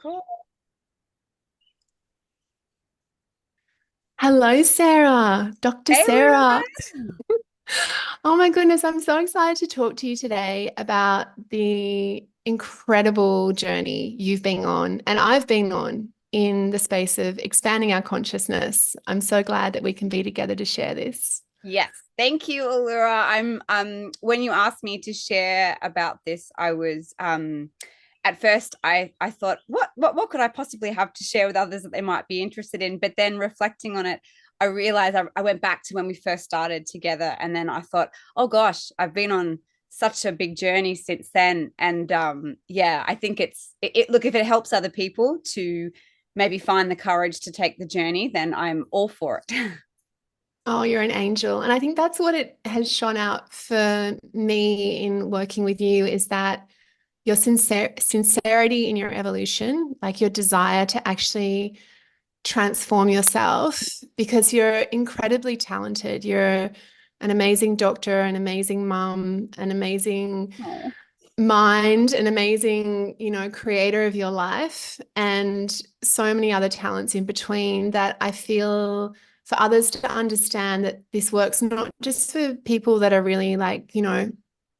Cool. Hello, Sarah, Dr. Hey, Sarah. Allura. Oh my goodness, I'm so excited to talk to you today about the incredible journey you've been on and I've been on in the space of expanding our consciousness. I'm so glad that we can be together to share this. Yes, thank you, Allura. I'm when you asked me to share about this, I was at first I thought what could I possibly have to share with others that they might be interested in? But then reflecting on it, I realized I went back to when we first started together, and then I thought, oh gosh, I've been on such a big journey since then. And yeah, I think look, if it helps other people to maybe find the courage to take the journey, then I'm all for it. Oh, you're an angel. And I think that's what it has shone out for me in working with you is that your sincerity in your evolution, like your desire to actually transform yourself because you're incredibly talented. You're an amazing doctor, an amazing mom, an amazing Oh. mind, an amazing, creator of your life, and so many other talents in between that I feel for others to understand that this works not just for people that are really like,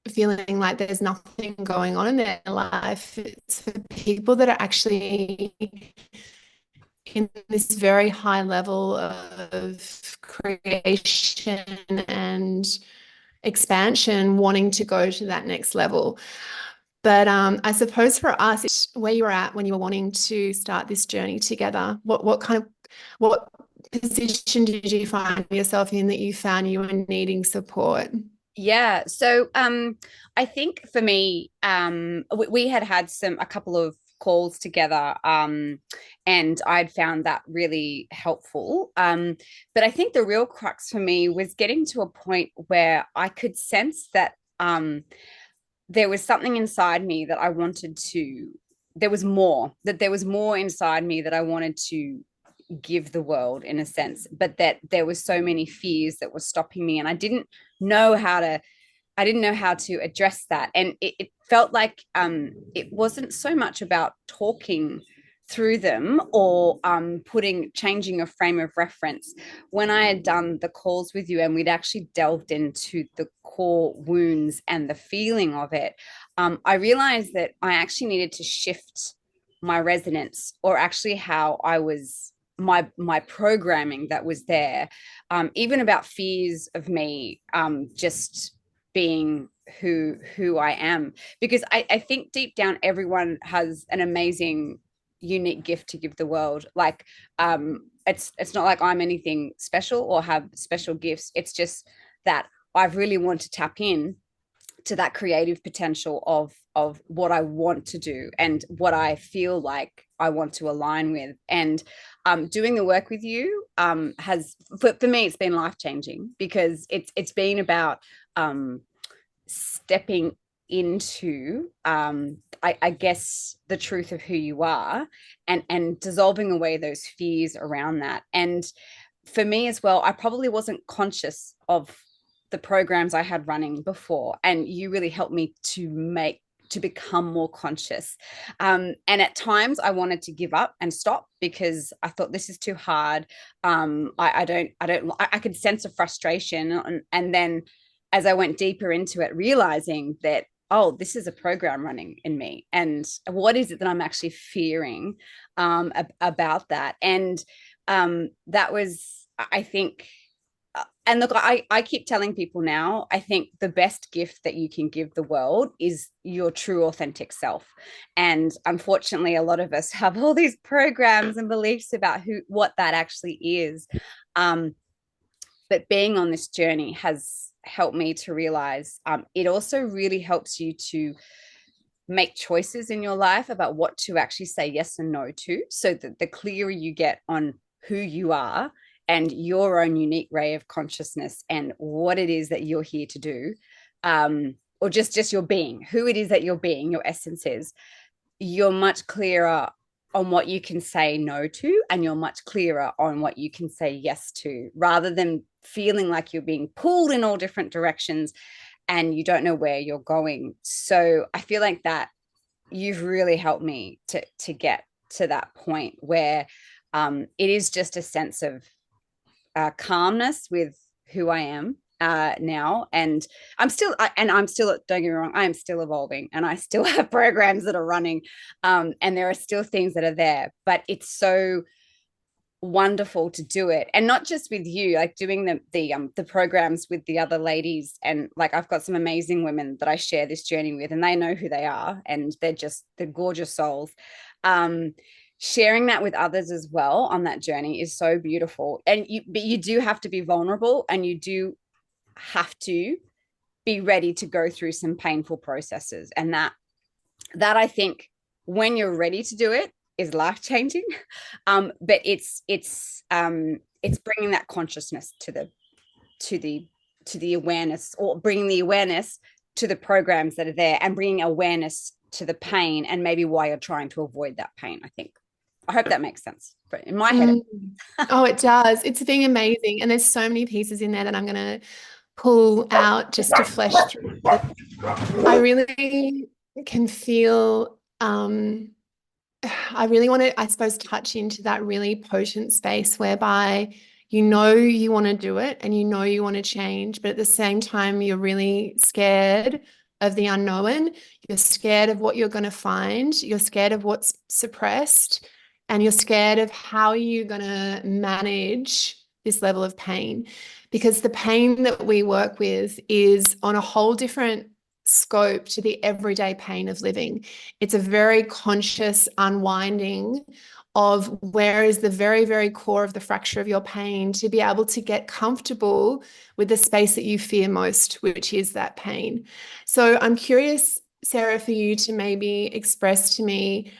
feeling like there's nothing going on in their life. It's for people that are actually in this very high level of creation and expansion, wanting to go to that next level. But I suppose for us, it's where you were at when you were wanting to start this journey together. What position did you find yourself in that you found you were needing support? Yeah. So I think for me, we had had a couple of calls together, and I'd found that really helpful. But I think the real crux for me was getting to a point where I could sense that there was something inside me that I wanted to, there was more inside me that I wanted to give the world in a sense, but that there was so many fears that were stopping me, and know how to I didn't know how to address that. And it felt like it wasn't so much about talking through them or changing a frame of reference. When I had done the calls with you and we'd actually delved into the core wounds and the feeling of it, I realized that I actually needed to shift my resonance, or actually how I was, my programming that was there, even about fears of me, just being who I am. Because I think deep down everyone has an amazing, unique gift to give the world. Like it's not like I'm anything special or have special gifts. It's just that I've really want to tap in to that creative potential of what I want to do and what I feel like I want to align with. And doing the work with you has, for me, it's been life changing, because it's been about stepping into, I guess, the truth of who you are, and dissolving away those fears around that. And for me as well, I probably wasn't conscious of the programs I had running before, and you really helped me to become more conscious. And at times I wanted to give up and stop, because I thought, this is too hard. I could sense a frustration, and then as I went deeper into it, realizing that, oh, this is a program running in me, and what is it that I'm actually fearing about that. And that was, I think, and look, I keep telling people now, I think the best gift that you can give the world is your true authentic self. And unfortunately, a lot of us have all these programs and beliefs about what that actually is. Um, but being on this journey has helped me to realize, it also really helps you to make choices in your life about what to actually say yes and no to, so that the clearer you get on who you are and your own unique ray of consciousness and what it is that you're here to do, or just your being, who it is that you're being, your essence is, you're much clearer on what you can say no to, and you're much clearer on what you can say yes to, rather than feeling like you're being pulled in all different directions and you don't know where you're going. So I feel like that you've really helped me to get to that point where it is just a sense of calmness with who I am now. And I'm still, don't get me wrong, I am still evolving and I still have programs that are running. And there are still things that are there, but it's so wonderful to do it, and not just with you, like doing the programs with the other ladies. And like I've got some amazing women that I share this journey with, and they know who they are, and they're gorgeous souls. um Sharing that with others as well on that journey is so beautiful. But you do have to be vulnerable, and you do have to be ready to go through some painful processes, and that I think when you're ready to do it is life changing. But it's bringing that consciousness to the to the awareness, or bringing the awareness to the programs that are there, and bringing awareness to the pain and maybe why you're trying to avoid that pain. I think, I hope that makes sense. But in my head, Oh, it does. It's been amazing. And there's so many pieces in there that I'm going to pull out just to flesh through. I really can feel, I really want to, I suppose, touch into that really potent space whereby you want to do it and you want to change, but at the same time, you're really scared of the unknown. You're scared of what you're going to find. You're scared of what's suppressed, and you're scared of how you're going to manage this level of pain. Because the pain that we work with is on a whole different scope to the everyday pain of living. It's a very conscious unwinding of where is the very, very core of the fracture of your pain, to be able to get comfortable with the space that you fear most, which is that pain. So I'm curious, Sarah, for you to maybe express to me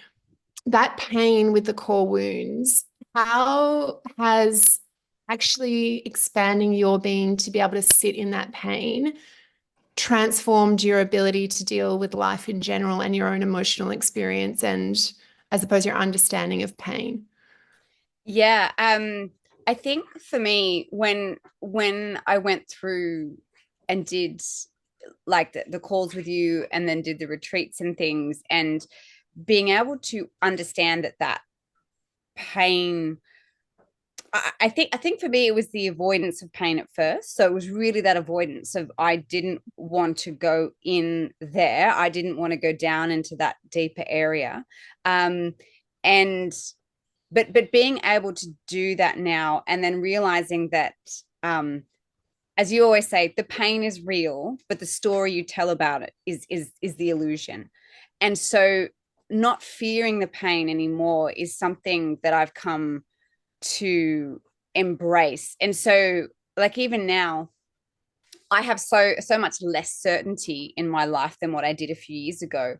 that pain with the core wounds. How has actually expanding your being to be able to sit in that pain transformed your ability to deal with life in general and your own emotional experience, and I suppose your understanding of pain? yeah. I think for me, when I went through and did like the calls with you, and then did the retreats and things, and being able to understand that pain, I think for me it was the avoidance of pain at first. So it was really that avoidance of, I didn't want to go in there. I didn't want to go down into that deeper area. Um, and but being able to do that now, and then realizing that, um, as you always say, the pain is real, but the story you tell about it is the illusion. And so not fearing the pain anymore is something that I've come to embrace. And so, like, even now, I have so much less certainty in my life than what I did a few years ago,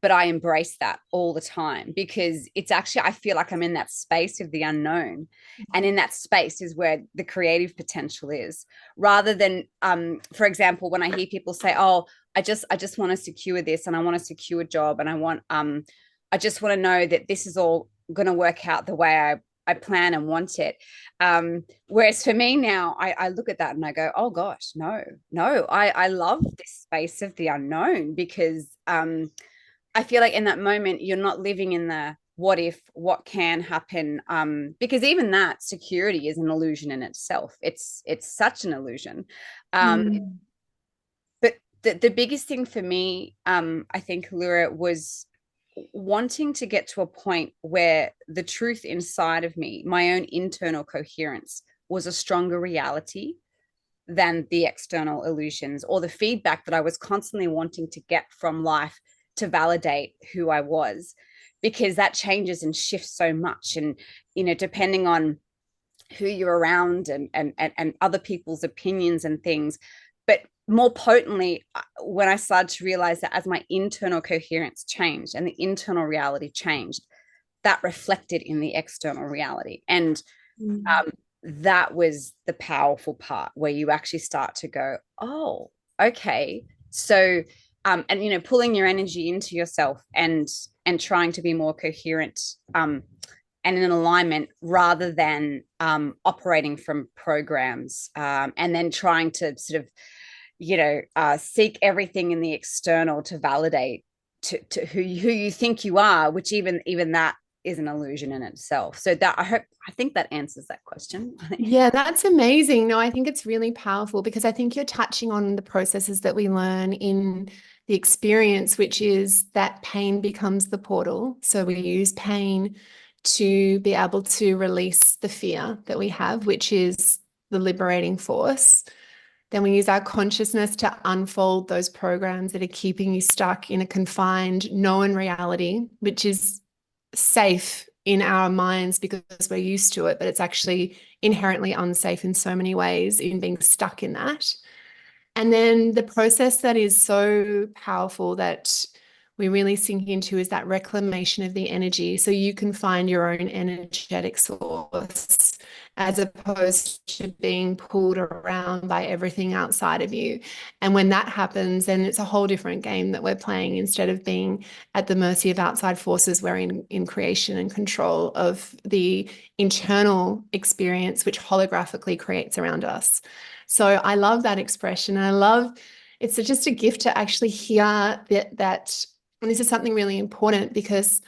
but I embrace that all the time, because it's actually, I feel like I'm in that space of the unknown, and in that space is where the creative potential is. Rather than, for example, when I hear people say, oh, I just want to secure this, and I want a secure job, and I just want to know that this is all going to work out the way I plan and want it. Whereas for me now, I look at that and I go, oh gosh, no, I love this space of the unknown, because I feel like in that moment, you're not living in the what if, what can happen. Because even that security is an illusion in itself. It's such an illusion. Mm. But the biggest thing for me, I think, Allura, was wanting to get to a point where the truth inside of me, my own internal coherence, was a stronger reality than the external illusions or the feedback that I was constantly wanting to get from life to validate who I was, because that changes and shifts so much. And, depending on who you're around, and other people's opinions and things. But more potently, when I started to realize that as my internal coherence changed and the internal reality changed, that reflected in the external reality. And Mm. um, that was the powerful part, where you actually start to go, oh, okay. So, and pulling your energy into yourself, and trying to be more coherent, and in alignment, rather than operating from programs, and then trying to sort of, seek everything in the external to validate to who you think you are, which even that is an illusion in itself. So that I think that answers that question. Yeah, that's amazing. No, I think it's really powerful because I think you're touching on the processes that we learn in the experience, which is that pain becomes the portal. So we use pain to be able to release the fear that we have, which is the liberating force. Then we use our consciousness to unfold those programs that are keeping you stuck in a confined, known reality, which is safe in our minds because we're used to it, but it's actually inherently unsafe in so many ways in being stuck in that. And then the process that is so powerful that we really sink into is that reclamation of the energy. So you can find your own energetic source as opposed to being pulled around by everything outside of you. And when that happens, then it's a whole different game that we're playing. Instead of being at the mercy of outside forces, we're in creation and control of the internal experience, which holographically creates around us. So I love that expression. I love it's just a gift to actually hear that, and this is something really important because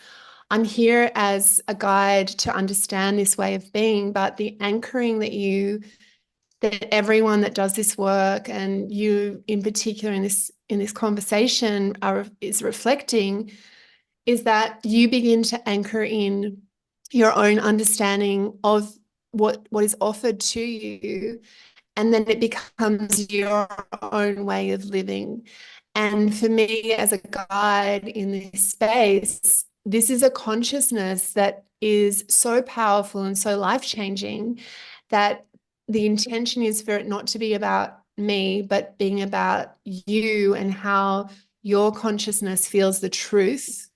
I'm here as a guide to understand this way of being, but the anchoring that everyone that does this work and you in particular in this conversation is reflecting is that you begin to anchor in your own understanding of what is offered to you, and then it becomes your own way of living. And for me, as a guide in this space, this is a consciousness that is so powerful and so life-changing that the intention is for it not to be about me, but being about you and how your consciousness feels the truth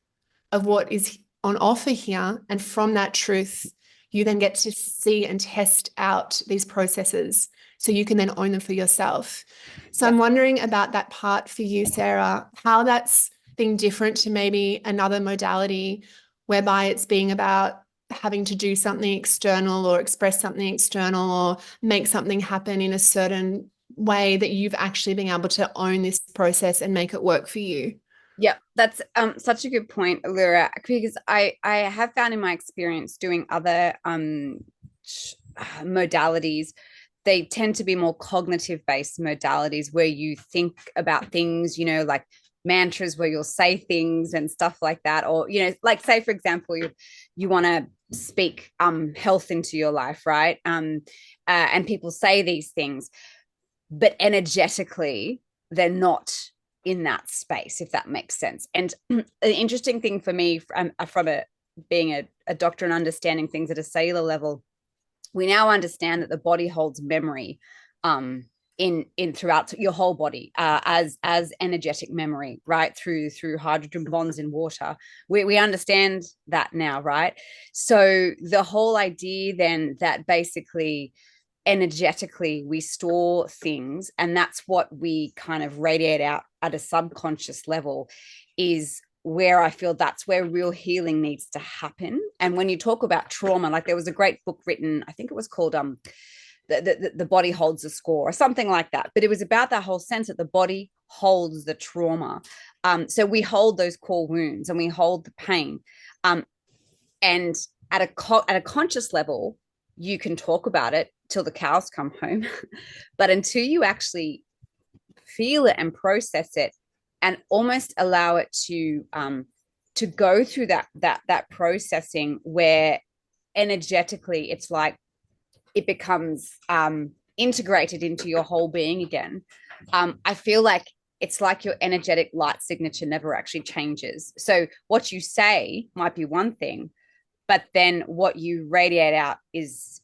of what is on offer here. And from that truth, you then get to see and test out these processes so you can then own them for yourself. So I'm wondering about that part for you, Sarah, how that's being different to maybe another modality whereby it's being about having to do something external or express something external or make something happen in a certain way that you've actually been able to own this process and make it work for you. Yeah, that's such a good point, Allura, because I have found in my experience doing other modalities, they tend to be more cognitive based modalities where you think about things, like mantras where you'll say things and stuff like that, or like say for example you want to speak health into your life, right? And people say these things, but energetically they're not in that space, if that makes sense. And an interesting thing for me from being a doctor and understanding things at a cellular level, we now understand that the body holds memory in throughout your whole body as energetic memory, right? Through hydrogen bonds in water. We understand that now, right? So the whole idea then that basically energetically we store things, and that's what we kind of radiate out at a subconscious level, is where I feel that's where real healing needs to happen. And when you talk about trauma, like there was a great book written, I think it was called the body holds a score or something like that, but it was about that whole sense that the body holds the trauma. So we hold those core wounds and we hold the pain, and at a conscious level you can talk about it till the cows come home. But until you actually feel it and process it and almost allow it to go through that processing where energetically it's like it becomes integrated into your whole being again, I feel like it's like your energetic light signature never actually changes. So what you say might be one thing, but then what you radiate out is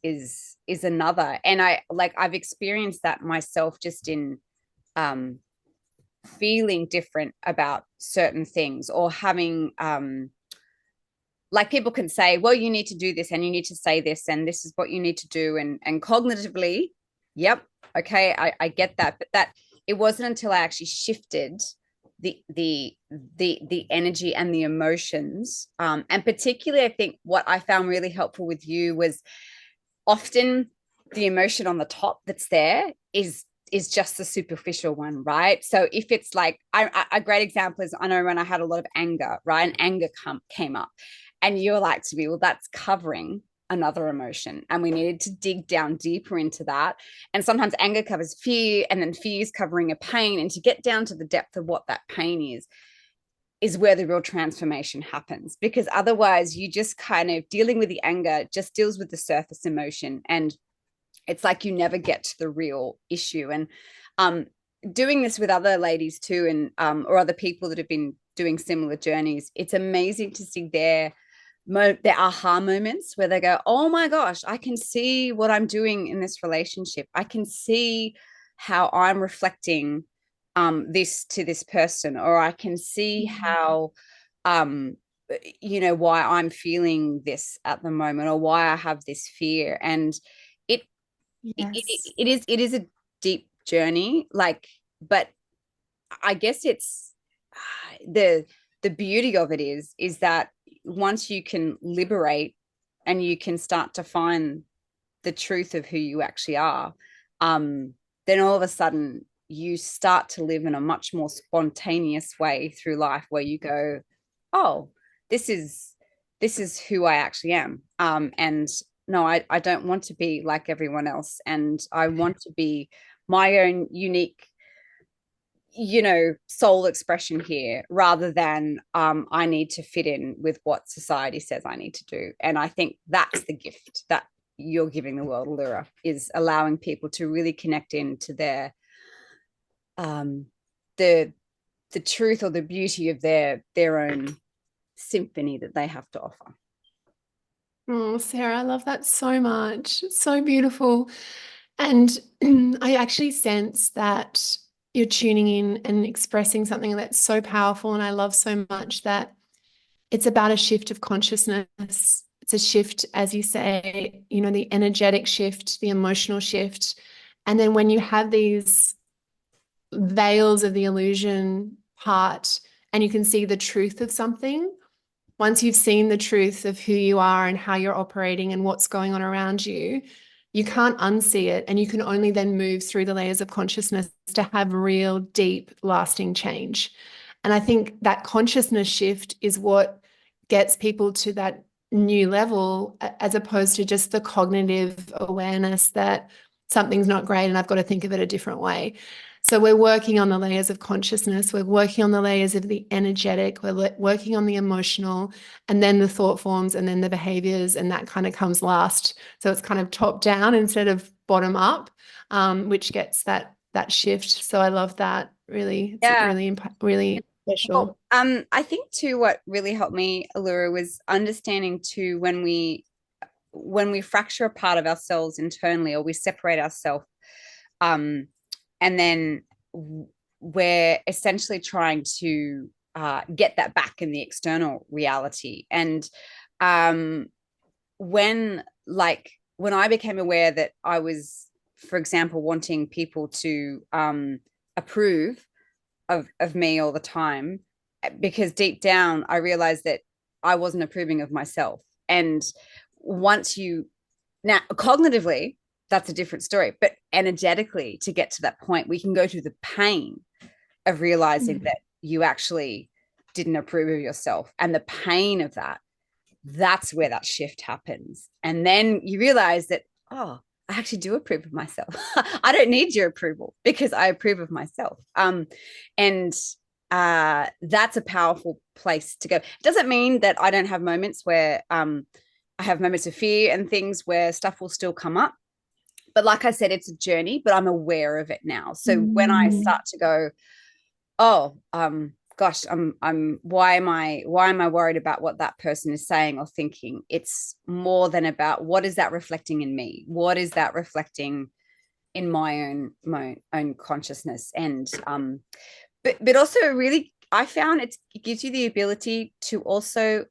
another. And I've experienced that myself just in feeling different about certain things, or having like people can say, well, you need to do this and you need to say this and this is what you need to do, and cognitively, yep, okay, I get that. But that it wasn't until I actually shifted the energy and the emotions, and particularly I think what I found really helpful with you was often the emotion on the top that's there is just the superficial one, right? So if it's like a great example is, I know when I had a lot of anger, right, and anger came up, And you're like to me, well, that's covering another emotion. And we needed to dig down deeper into that. And sometimes anger covers fear, and then fear is covering a pain. And to get down to the depth of what that pain is where the real transformation happens. Because otherwise, you just kind of dealing with the anger just deals with the surface emotion. And it's like you never get to the real issue. And doing this with other ladies too, and or other people that have been doing similar journeys, it's amazing to see their aha moments where they go, oh my gosh, I can see what I'm doing in this relationship. I can see how I'm reflecting this to this person, or I can see how um why I'm feeling this at the moment, or why I have this fear. And it Yes. it is a deep journey, like, but I guess it's the beauty of it is that once you can liberate and you can start to find the truth of who you actually are, then all of a sudden you start to live in a much more spontaneous way through life, where you go, oh, this is who I actually am. And no, I don't want to be like everyone else, and I want to be my own unique, soul expression here, rather than I need to fit in with what society says I need to do. And I think that's the gift that you're giving the world, Allura, is allowing people to really connect into their um the truth or the beauty of their own symphony that they have to offer. Oh, Sarah, I love that so much. So beautiful. And I actually sense that you're tuning in and expressing something that's so powerful. And I love so much that it's about a shift of consciousness. It's a shift, as you say, the energetic shift, the emotional shift. And then when you have these veils of the illusion part and you can see the truth of something, once you've seen the truth of who you are and how you're operating and what's going on around you, you can't unsee it. And you can only then move through the layers of consciousness to have real, deep, lasting change. And I think that consciousness shift is what gets people to that new level, as opposed to just the cognitive awareness that something's not great and I've got to think of it a different way. So we're working on the layers of consciousness, we're working on the layers of the energetic, we're working on the emotional, and then the thought forms, and then the behaviors, and that kind of comes last. So it's kind of top down instead of bottom up, which gets that shift. So I love that. Really, it's Yeah. really Well, special. I think too, what really helped me, Allura, was understanding too, when we fracture a part of ourselves internally, or we separate ourselves, um, and then we're essentially trying to get that back in the external reality. And um, when when I became aware that I was, for example, wanting people to approve of me all the time, because deep down I realized that I wasn't approving of myself. And once you now cognitively, that's a different story, but energetically, to get to that point, we can go through the pain of realizing Mm. that you actually didn't approve of yourself, and the pain of that, that's where that shift happens. And then you realize that, oh, I actually do approve of myself. I don't need your approval because I approve of myself. And that's a powerful place to go. It doesn't mean that I don't have moments where I have moments of fear and things where stuff will still come up. But like I said, it's a journey, but I'm aware of it now. So when I Mm. start to go, oh, gosh, I'm why am I worried about what that person is saying or thinking? It's more than about what is that reflecting in me? What is that reflecting in my own consciousness? And but also really, I found it gives you the ability to also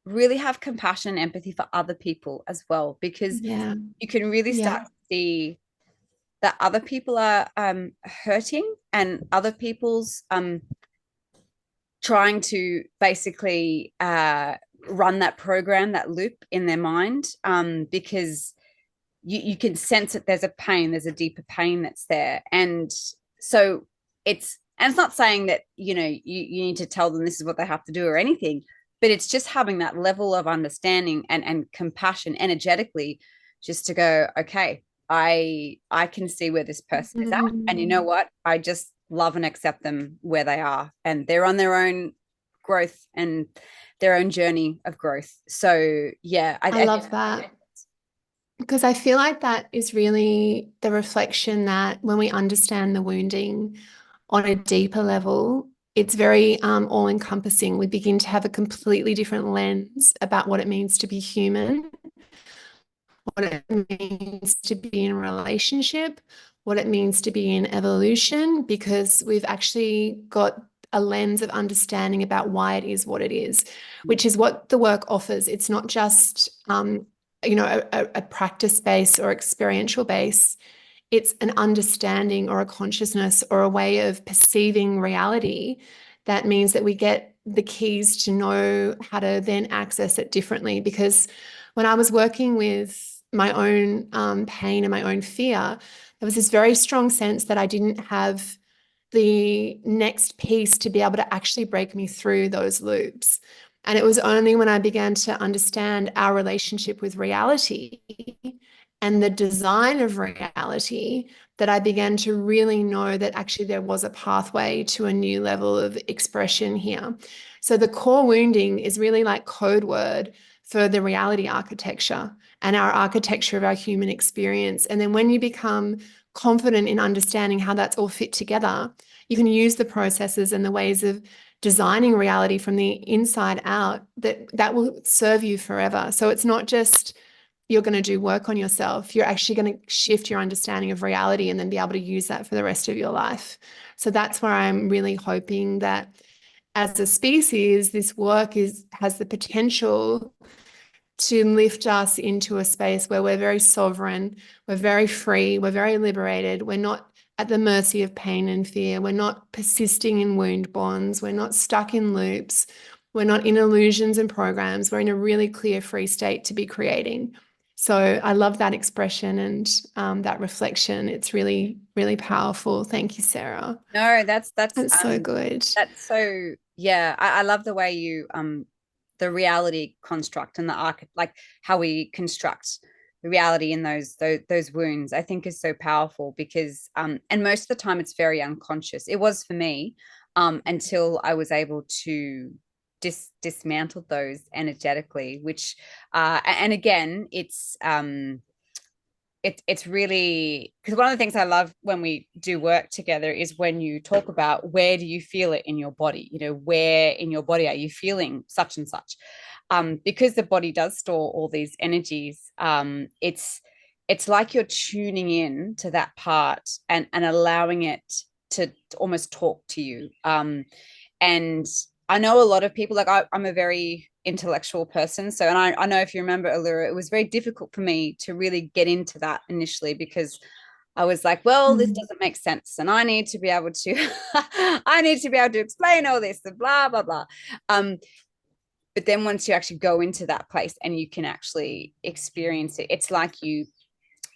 really have compassion and empathy for other people as well, because Yeah. you can really start Yeah. to see that other people are hurting, and other people's trying to basically run that program, that loop in their mind, because you can sense that there's a pain, there's a deeper pain that's there. And so it's not saying that you need to tell them this is what they have to do or anything, but it's just having that level of understanding and compassion energetically, just to go, okay, I can see where this person is at, and you know Mm. what, I just love and accept them where they are, and they're on their own growth and their own journey of growth. So yeah, I love that. Because I feel like that is really the reflection that when we understand the wounding on a deeper level, it's very all-encompassing. We begin to have a completely different lens about what it means to be human, what it means to be in a relationship, what it means to be in evolution, because we've actually got a lens of understanding about why it is what it is, which is what the work offers. It's not just, a practice base or experiential base. It's an understanding or a consciousness or a way of perceiving reality. That means that we get the keys to know how to then access it differently. Because when I was working with my own pain and my own fear, there was this very strong sense that I didn't have the next piece to be able to actually break me through those loops. And it was only when I began to understand our relationship with reality and the design of reality that I began to really know that actually there was a pathway to a new level of expression here. So the core wounding is really like code word for the reality architecture and our architecture of our human experience. And then when you become confident in understanding how that's all fit together, you can use the processes and the ways of designing reality from the inside out that will serve you forever. So it's not just you're going to do work on yourself, you're actually going to shift your understanding of reality and then be able to use that for the rest of your life. So that's where I'm really hoping that as a species, this work has the potential to lift us into a space where we're very sovereign, we're very free, we're very liberated, we're not at the mercy of pain and fear, we're not persisting in wound bonds, we're not stuck in loops, we're not in illusions and programs, we're in a really clear, free state to be creating. So I love that expression and that reflection. It's really, really powerful. Thank you, Sarah. No, That's so good. that's so, yeah. I love the way you the reality construct and the arc, like how we construct the reality in those wounds, I think is so powerful, because and most of the time it's very unconscious. It was for me until I was able to dismantle those energetically, which and again, it's really, because one of the things I love when we do work together is when you talk about where do you feel it in your body, where in your body are you feeling such and such, because the body does store all these energies. It's like you're tuning in to that part and allowing it to almost talk to you. And I know a lot of people, like I'm a very intellectual person. So, and I know, if you remember, Allura, it was very difficult for me to really get into that initially, because I was like, well, this Mm. doesn't make sense. And I need to be able to, I need to be able to explain all this and blah, blah, blah. But then once you actually go into that place and you can actually experience it, it's like you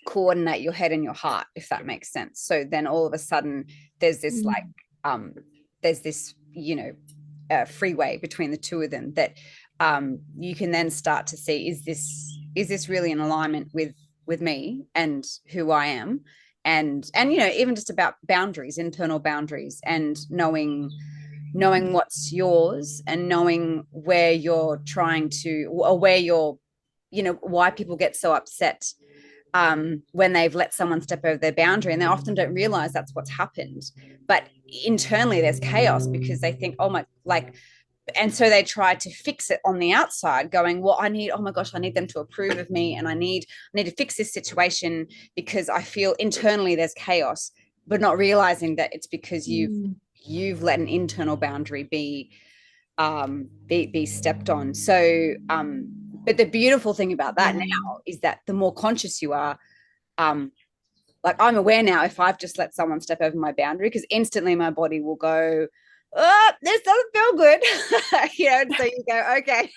coordinate your head and your heart, if that makes sense. So then all of a sudden there's this like, Mm. there's this, freeway between the two of them that you can then start to see, is this really in alignment with me and who I am, and even just about boundaries, internal boundaries, and knowing what's yours, and knowing where you're trying to, or where you're, why people get so upset when they've let someone step over their boundary, and they often don't realize that's what's happened. But internally there's chaos, because they think, oh my, like, and so they try to fix it on the outside, going, well, oh my gosh, I need them to approve of me, and I need to fix this situation, because I feel internally there's chaos, but not realizing that it's because Mm. you've let an internal boundary be stepped on. So but the beautiful thing about that Yeah. now is that the more conscious you are, um like, I'm aware now if I've just let someone step over my boundary, because instantly my body will go, oh, this doesn't feel good. And so you go, okay,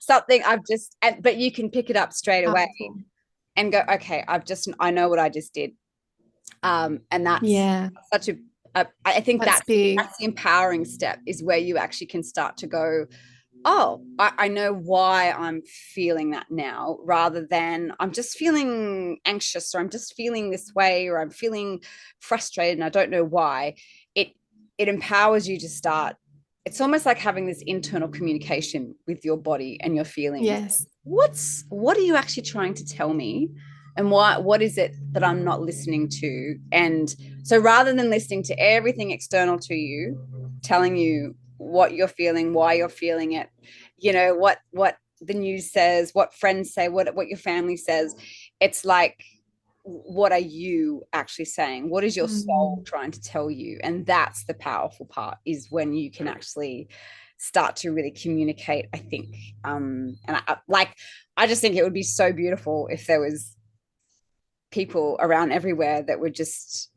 something I've just, but you can pick it up straight away Powerful. and go, okay, I know what I just did. And that's Yeah, such I think that's that's big. the empowering step, is where you actually can start to go, oh, I know why I'm feeling that now, rather than I'm just feeling anxious, or I'm just feeling this way, or I'm feeling frustrated and I don't know why. It it empowers you to start. It's almost like having this internal communication with your body and your feelings. Yes. What are you actually trying to tell me? And what is it that I'm not listening to? And so rather than listening to everything external to you, telling you what you're feeling, why you're feeling it, what the news says, what friends say, what your family says, it's like, what are you actually saying? What is your soul Mm. trying to tell you? And that's the powerful part, is when you can actually start to really communicate, I think. And I just think it would be so beautiful if there was people around everywhere that were just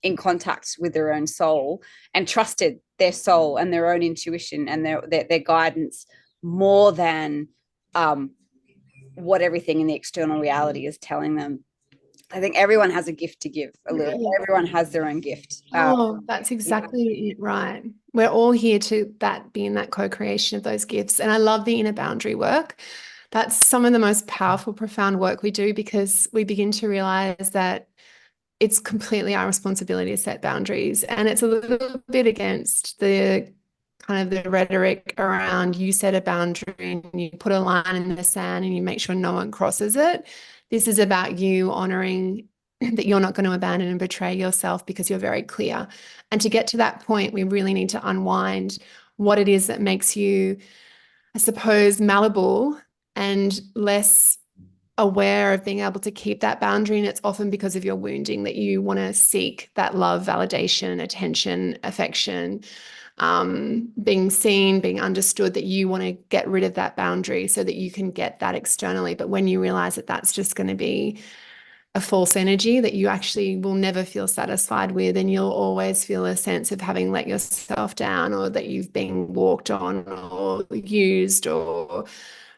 in contact with their own soul and trusted their soul and their own intuition and their guidance more than what everything in the external reality is telling them. I think everyone has a gift to give, Allura. Yeah. Everyone has their own gift. Oh, that's exactly it, right. We're all here to that be in that co-creation of those gifts. And I love the inner boundary work. That's some of the most powerful, profound work we do, because we begin to realize that it's completely our responsibility to set boundaries. And it's a little bit against the kind of the rhetoric around you set a boundary and you put a line in the sand and you make sure no one crosses it. This is about you honoring that you're not going to abandon and betray yourself because you're very clear. And to get to that point, we really need to unwind what it is that makes you, I suppose, malleable and less aware of being able to keep that boundary. And it's often because of your wounding that you want to seek that love, validation, attention, affection, being seen, being understood, that you want to get rid of that boundary so that you can get that externally. But when you realize that that's just going to be a false energy that you actually will never feel satisfied with, and you'll always feel a sense of having let yourself down, or that you've been walked on or used or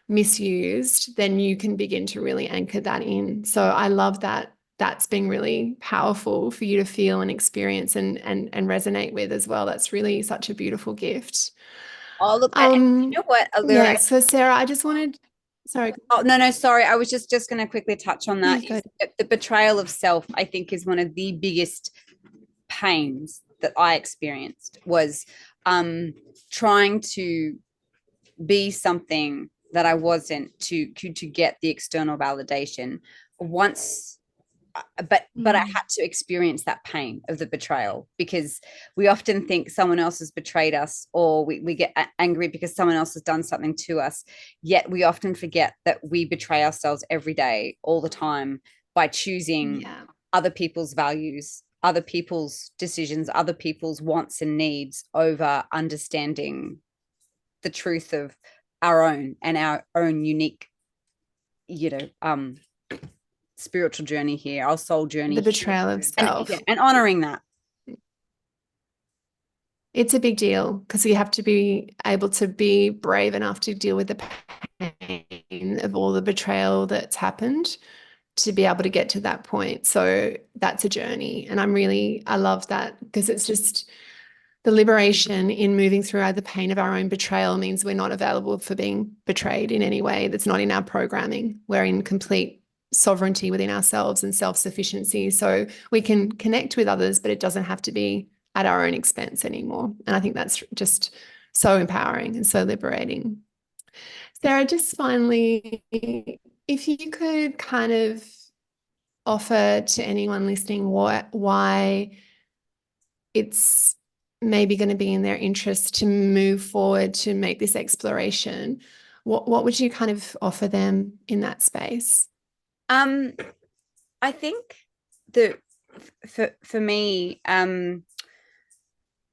misused, then you can begin to really anchor that in. So I love that that's been really powerful for you to feel and experience and resonate with as well. That's really such a beautiful gift. Oh, look, and you Um, know what, Allura? yeah, so Sarah, I just wanted, sorry, Oh, no, no, sorry. I was just going to quickly touch on that. you go. The betrayal of self, I think, is one of the biggest pains that I experienced, was trying to be something that I wasn't, to get the external validation. Once but I Mm. had to experience that pain of the betrayal, because we often think someone else has betrayed us, or we get angry because someone else has done something to us. Yet we often forget that we betray ourselves every day, all the time, by choosing Yeah. other people's values, other people's decisions, other people's wants and needs, over understanding the truth of our own and our own unique, you know, spiritual journey here, our soul journey The here, betrayal of and yeah, self. and honoring that. It's a big deal because you have to be able to be brave enough to deal with the pain of all the betrayal that's happened to be able to get to that point. So that's a journey. And I love that, because it's just the liberation in moving through the pain of our own betrayal means we're not available for being betrayed in any way that's not in our programming. We're in complete sovereignty within ourselves and self-sufficiency. So we can connect with others, but it doesn't have to be at our own expense anymore. And I think that's just so empowering and so liberating. Sarah, just finally, if you could kind of offer to anyone listening why it's maybe going to be in their interest to move forward to make this exploration, what would you kind of offer them in that space? um I think that for me,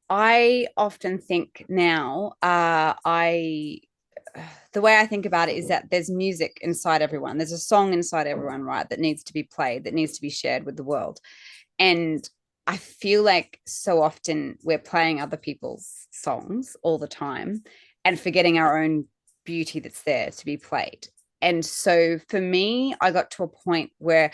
I often think now, I the way I think about it is that there's music inside everyone. There's a song inside everyone, right, that needs to be played, that needs to be shared with the world. And I feel like so often we're playing other people's songs all the time and forgetting our own beauty that's there to be played. And so for me, I got to a point where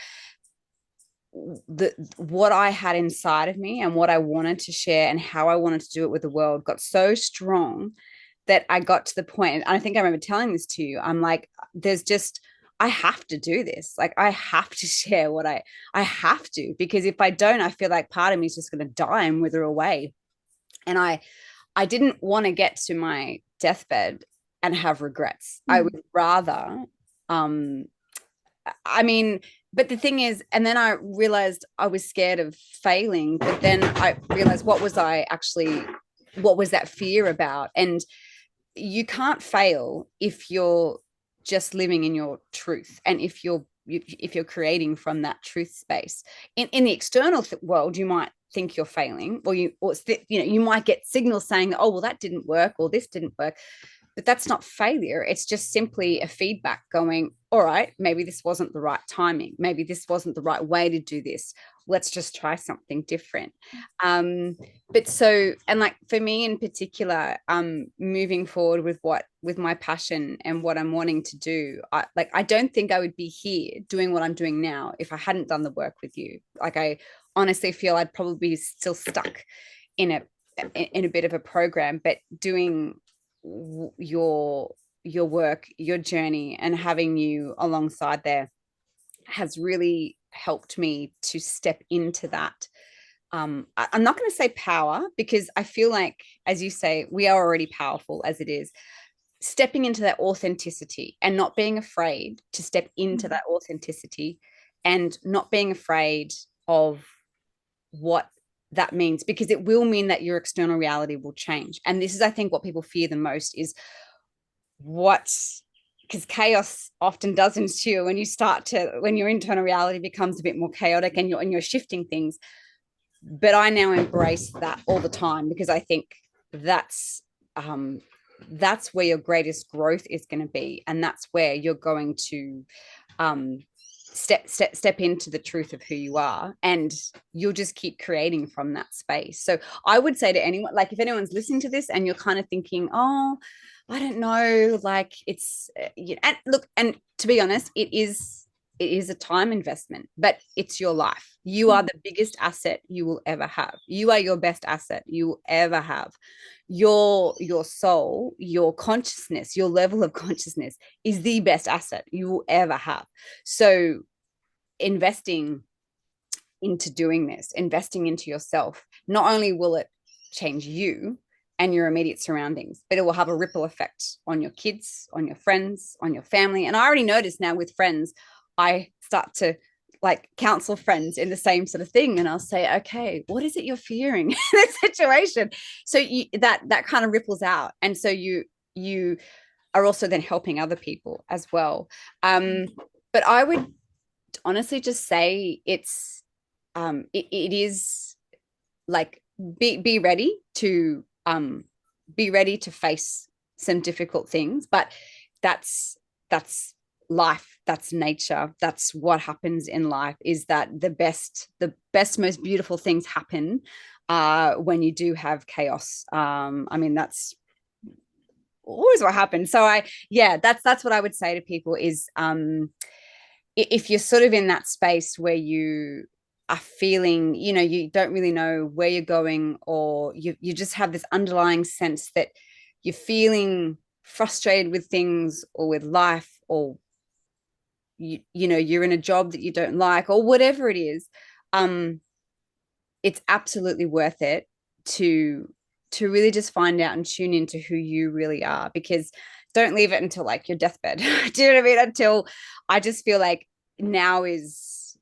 what I had inside of me and what I wanted to share and how I wanted to do it with the world got so strong that I got to the point, and I think I remember telling this to you. I'm like, there's just, I have to do this. Like I have to share what I have to, because if I don't, I feel like part of me is just going to die and wither away. And I didn't want to get to my deathbed and have regrets. I would rather, um, I mean, but the thing is, and then I realized I was scared of failing, but then I realized what was that fear about? And you can't fail if you're just living in your truth, and if you're creating from that truth space. In the external world, you might think you're failing, or you might get signals saying, oh well, that didn't work, or this didn't work. But that's not failure. It's just simply a feedback going, all right, maybe this wasn't the right timing. Maybe this wasn't the right way to do this. Let's just try something different. But so, and like for me in particular, moving forward with my passion and what I'm wanting to do, I don't think I would be here doing what I'm doing now if I hadn't done the work with you. Like I honestly feel I'd probably be still stuck in a bit of a program, but doing your work, your journey, and having you alongside there has really helped me to step into that. I'm not going to say power, because I feel like, as you say, we are already powerful as it is. Stepping into that authenticity and not being afraid to step into that authenticity, and not being afraid of what that means, because it will mean that your external reality will change. And this is, I think, what people fear the most is because chaos often does ensue when your internal reality becomes a bit more chaotic, and you're shifting things. But I now embrace that all the time, because I think that's where your greatest growth is going to be, and that's where you're going to step into the truth of who you are, and you'll just keep creating from that space. So I would say to anyone, like if anyone's listening to this and you're kind of thinking, oh, I don't know, like it's and look, and to be honest, it is a time investment, but it's your life. You are the biggest asset you will ever have. You are your best asset you will ever have. Your soul, your consciousness, your level of consciousness is the best asset you will ever have. So investing into doing this, investing into yourself, not only will it change you and your immediate surroundings, but it will have a ripple effect on your kids, on your friends, on your family. And I already noticed now with friends, I start to like counsel friends in the same sort of thing, and I'll say, okay, what is it you're fearing in this situation? So that kind of ripples out, and so you are also then helping other people as well. But I would honestly just say it is like be ready to face some difficult things, but that's life, that's nature, that's what happens in life, is that the best most beautiful things happen when you do have chaos. I mean, that's always what happens. So that's what I would say to people is if you're sort of in that space where you are feeling, you don't really know where you're going, or you just have this underlying sense that you're feeling frustrated with things or with life, or you're in a job that you don't like, or whatever it is, it's absolutely worth it to really just find out and tune into who you really are, because don't leave it until like your deathbed. Do you know what I mean? Until I just feel like now is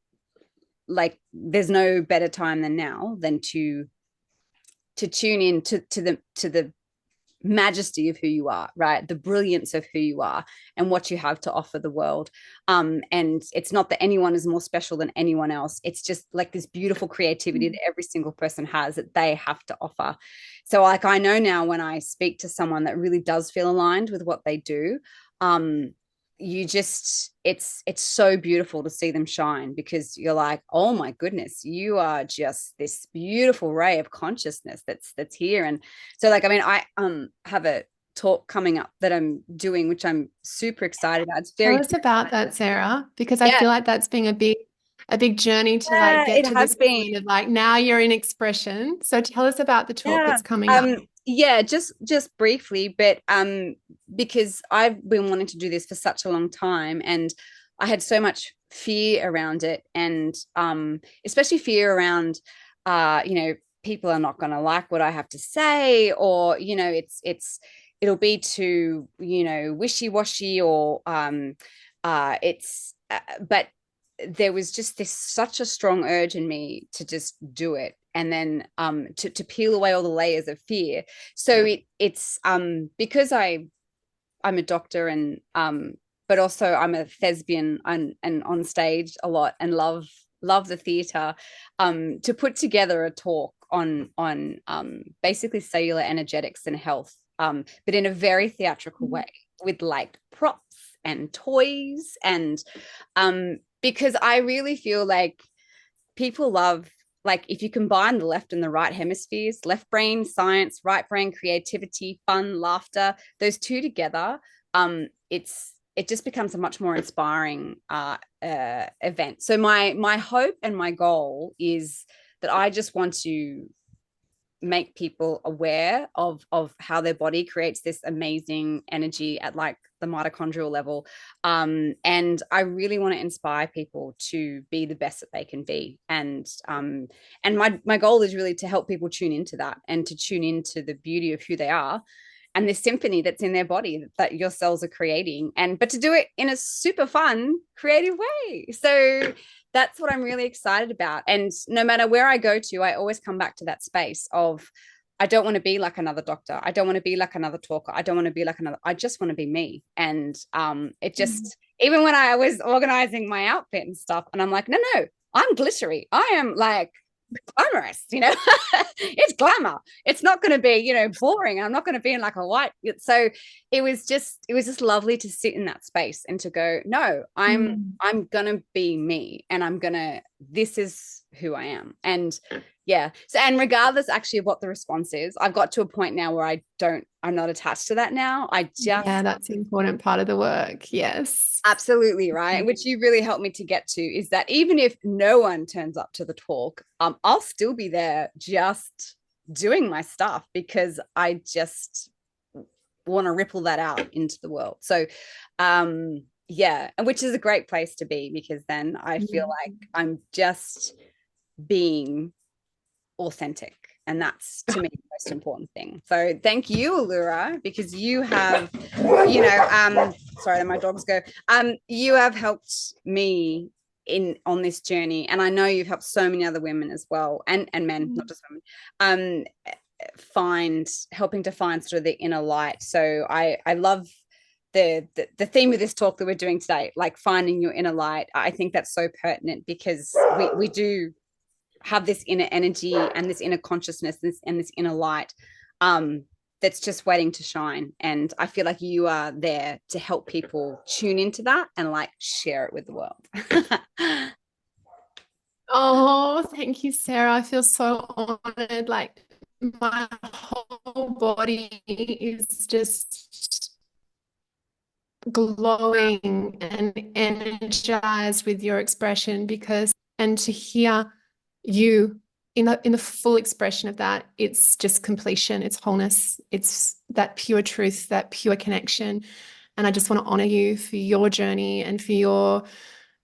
like there's no better time than now than to tune in to the majesty of who you are, right? The brilliance of who you are and what you have to offer the world. And it's not that anyone is more special than anyone else. It's just like this beautiful creativity that every single person has that they have to offer. So like I know now when I speak to someone that really does feel aligned with what they do, you just it's so beautiful to see them shine, because you're like, oh my goodness, you are just this beautiful ray of consciousness that's here. And so like, I mean, I have a talk coming up that I'm doing, which I'm super excited about. It's very Tell us about that, Sarah, because I yeah, feel like that's been a big journey to like get it to has this been. point of like now you're in expression. So tell us about the talk Yeah. that's coming up. yeah, just briefly, but because I've been wanting to do this for such a long time, and I had so much fear around it, and especially fear around you know, people are not going to like what I have to say, or you know, it'll be too, you know, wishy-washy, or it's but there was just this such a strong urge in me to just do it, and then to peel away all the layers of fear. So it's because I'm a doctor, and but also I'm a thespian, and on stage a lot, and love the theater, to put together a talk on basically cellular energetics and health, but in a very theatrical way, with like props and toys, and because I really feel like people love, like, if you combine the left and the right hemispheres, left brain science, right brain creativity, fun, laughter, those two together, it just becomes a much more inspiring event. So my hope and my goal is that I just want to make people aware of how their body creates this amazing energy at like the mitochondrial level, and I really want to inspire people to be the best that they can be, and my goal is really to help people tune into that, and to tune into the beauty of who they are, and this symphony that's in their body that your cells are creating, and but to do it in a super fun, creative way. So that's what I'm really excited about. And no matter where I go to, I always come back to that space of, I don't want to be like another doctor. I don't want to be like another talker. I don't want to be like another. I just want to be me. And it just, even when I was organizing my outfit and stuff, and I'm like, no, no, I'm glittery. I am like glamorous, you know. It's glamour. It's not going to be, you know, boring. I'm not going to be in like a white. So it was just lovely to sit in that space and to go, no, I'm going to be me, and this is who I am. And yeah. So, and regardless actually of what the response is, I've got to a point now where I'm not attached to that now. Yeah, that's an important part of the work. Yes. Absolutely, right. Which you really helped me to get to, is that even if no one turns up to the talk, I'll still be there just doing my stuff, because I just want to ripple that out into the world. So yeah, and which is a great place to be, because then I feel like I'm just being authentic, and that's to me the most important thing. So thank you, Allura, because you have, you know, sorry, my dogs go, you have helped me on this journey, and I know you've helped so many other women as well, and men, not just women, helping to find sort of the inner light. So I love the theme of this talk that we're doing today, like finding your inner light. I think that's so pertinent, because we do have this inner energy and this inner consciousness, and this inner light, that's just waiting to shine. And I feel like you are there to help people tune into that and like share it with the world. Oh, thank you, Sarah. I feel so honored. Like my whole body is just glowing and energized with your expression, and to hear you in the full expression of that, it's just completion, it's wholeness, it's that pure truth, that pure connection. And I just want to honor you for your journey and for your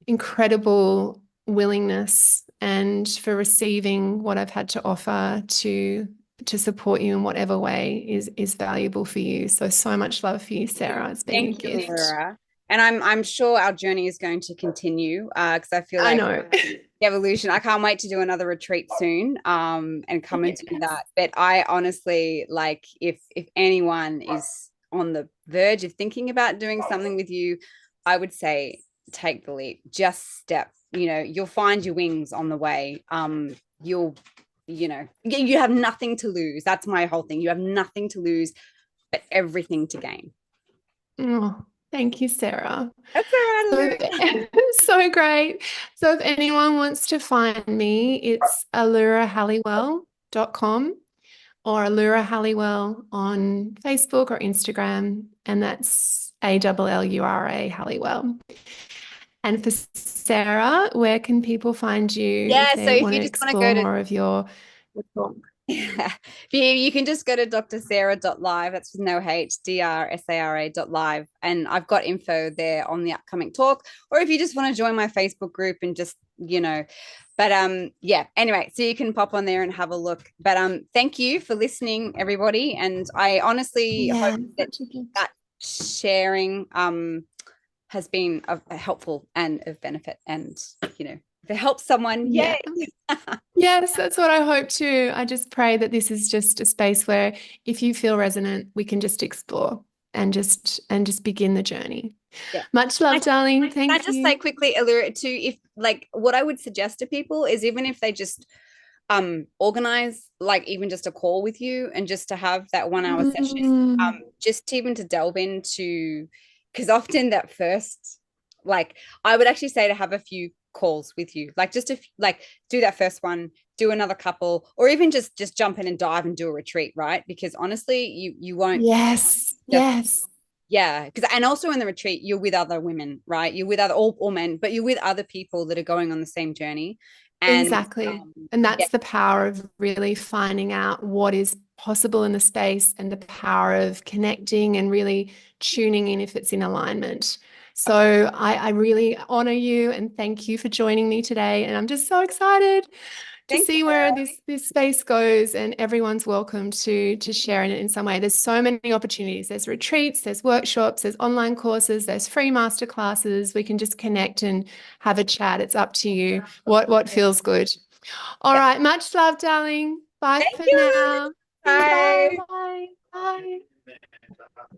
incredible willingness, and for receiving what I've had to offer to support you in whatever way is valuable for you. So much love for you, Sarah. It's been a Thank you, gift. Laura. And I'm sure our journey is going to continue, because I feel I like know. the evolution. I can't wait to do another retreat soon, and come and do that. But I honestly, like, if anyone is on the verge of thinking about doing something with you, I would say take the leap. Just step. You know, you'll find your wings on the way. You'll, you know, you have nothing to lose. That's my whole thing. You have nothing to lose, but everything to gain. Oh, thank you, Sarah. That's all right, So, so great. So if anyone wants to find me, it's allurahalliwell.com or Allura Halliwell on Facebook or Instagram, and that's Allura Halliwell. And for Sarah, where can people find you yeah, if so they if want you to just want to explore go to more of your talk? Yeah. You can just go to drsarah.live. That's with no H, DRSARA.live. And I've got info there on the upcoming talk. Or if you just want to join my Facebook group and just, but yeah, anyway, so you can pop on there and have a look. But thank you for listening, everybody. And I honestly hope Yeah, that such a gift. that sharing has been helpful and of benefit. And, if it helps someone, Yeah. yay. Yes, that's what I hope too. I just pray that this is just a space where if you feel resonant, we can just explore and just begin the journey. Yeah. Much love, darling. Can I Thank just say you. quickly, Allura, too, if like what I would suggest to people is even if they just organize like even just a call with you and just to have that 1 hour session, Mm, just even to delve into, because often that first, like I would actually say to have a few calls with you, like just to like do that first one, do another couple, or even just jump in and dive and do a retreat, right? Because honestly, you won't yes, just, yes, yeah, because and also in the retreat you're with other women, right? You're with other all men, but you're with other people that are going on the same journey. And exactly. And yeah, that's the power of really finding out what is possible in the space and the power of connecting and really tuning in if it's in alignment. So I really honor you and thank you for joining me today. And I'm just so excited to thank see where this space goes, and everyone's welcome to share in it in some way. There's so many opportunities. There's retreats, there's workshops, there's online courses, there's free masterclasses. We can just connect and have a chat. It's up to you. What feels good. All yeah. right. Much love, darling. Bye Thank for you. now. Bye. Bye. Bye. Bye.